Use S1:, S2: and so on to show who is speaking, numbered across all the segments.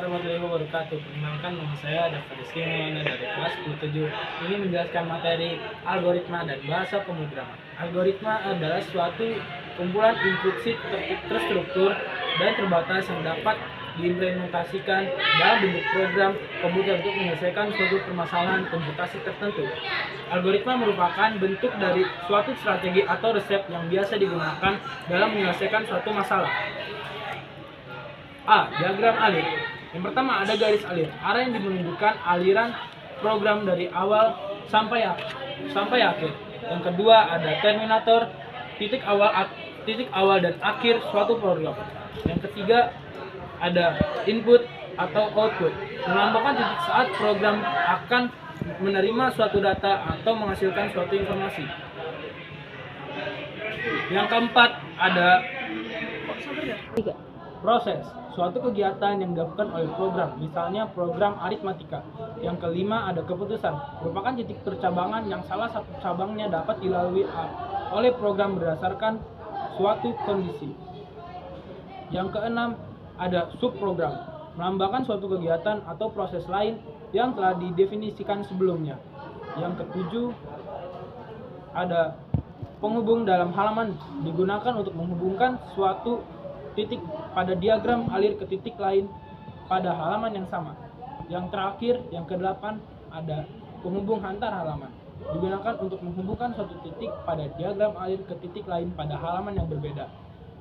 S1: Warahmatullahi wabarakatuh. Perkenalkan, nama saya Daftar Rizky Maulana dari kelas 17. Ini menjelaskan materi algoritma dan bahasa pemrograman. Algoritma adalah suatu kumpulan instruksi terstruktur dan terbatas yang dapat diimplementasikan dalam bentuk program komputer untuk menyelesaikan suatu permasalahan komputasi tertentu. Algoritma merupakan bentuk dari suatu strategi atau resep yang biasa digunakan dalam menyelesaikan suatu masalah. A. Diagram alir. Yang pertama ada garis alir, arah yang menunjukkan aliran program dari awal sampai akhir. Yang kedua ada terminator, titik awal dan akhir suatu program. Yang ketiga ada input atau output, melambangkan titik saat program akan menerima suatu data atau menghasilkan suatu informasi. Yang keempat ada proses, suatu kegiatan yang dilakukan oleh program, misalnya program aritmatika. Yang kelima ada keputusan, merupakan titik percabangan yang salah satu cabangnya dapat dilalui oleh program berdasarkan suatu kondisi. Yang keenam ada subprogram, melambangkan suatu kegiatan atau proses lain yang telah didefinisikan sebelumnya. Yang ketujuh ada penghubung dalam halaman, digunakan untuk menghubungkan suatu titik pada diagram alir ke titik lain pada halaman yang sama. Yang terakhir, yang kedelapan, ada penghubung antar halaman, digunakan untuk menghubungkan suatu titik pada diagram alir ke titik lain pada halaman yang berbeda.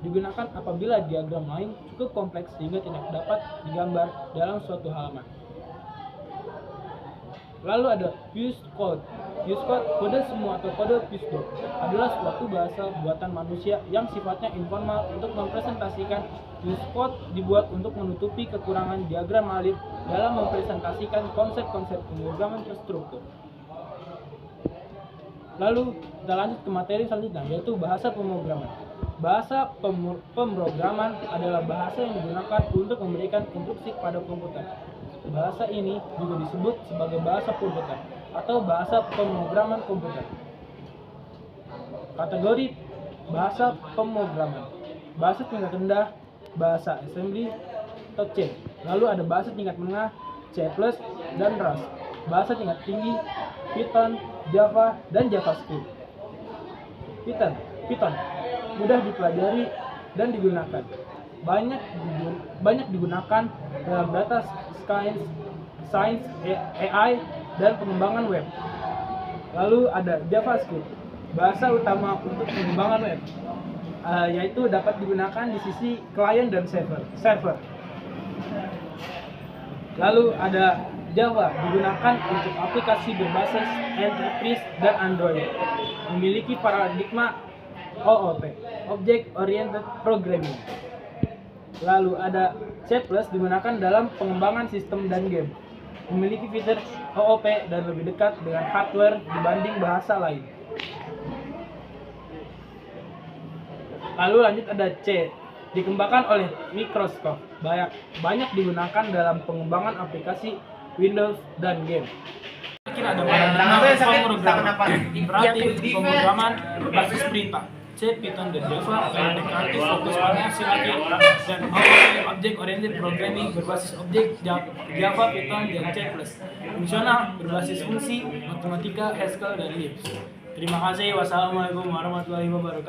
S1: Digunakan apabila diagram lain cukup kompleks sehingga tidak dapat digambar dalam suatu halaman. Lalu ada fuse code. Fuse code, kode semu atau kode fuse code, adalah suatu bahasa buatan manusia yang sifatnya informal untuk mempresentasikan. Fuse code dibuat untuk menutupi kekurangan diagram alir dalam mempresentasikan konsep-konsep pemrograman terstruktur. Lalu kita lanjut ke materi selanjutnya, yaitu bahasa pemrograman. Bahasa pemrograman adalah bahasa yang digunakan untuk memberikan instruksi kepada komputer. Bahasa ini juga disebut sebagai bahasa komputer atau bahasa pemrograman komputer. Kategori bahasa pemrograman: bahasa tingkat rendah, bahasa assembly atau C. Lalu ada bahasa tingkat menengah, C++, dan Rust. Bahasa tingkat tinggi, Python, Java, dan JavaScript. Python mudah dipelajari dan digunakan. Banyak digunakan dalam data science, AI, dan pengembangan web. Lalu ada JavaScript, bahasa utama untuk pengembangan web, yaitu dapat digunakan di sisi klien dan server. Lalu ada Java, digunakan untuk aplikasi berbasis Enterprise dan Android. Memiliki paradigma OOP, Object Oriented Programming. Lalu ada C++, digunakan dalam pengembangan sistem dan game. Memiliki fitur OOP dan lebih dekat dengan hardware dibanding bahasa lain. Lalu lanjut ada C, dikembangkan oleh Microsoft. Banyak digunakan dalam pengembangan aplikasi Windows dan game. Kira ada pemrograman imperatif, pemrograman berbasis perintah. C, Python, dan Java kreatif fokus pada hasil akhir, dan Object Oriented Programming berbasis objek Java, Python, dan C++. Fungsional berbasis fungsi, matematika, Haskell, dan Lisp. Terima kasih. Wassalamualaikum warahmatullahi wabarakatuh.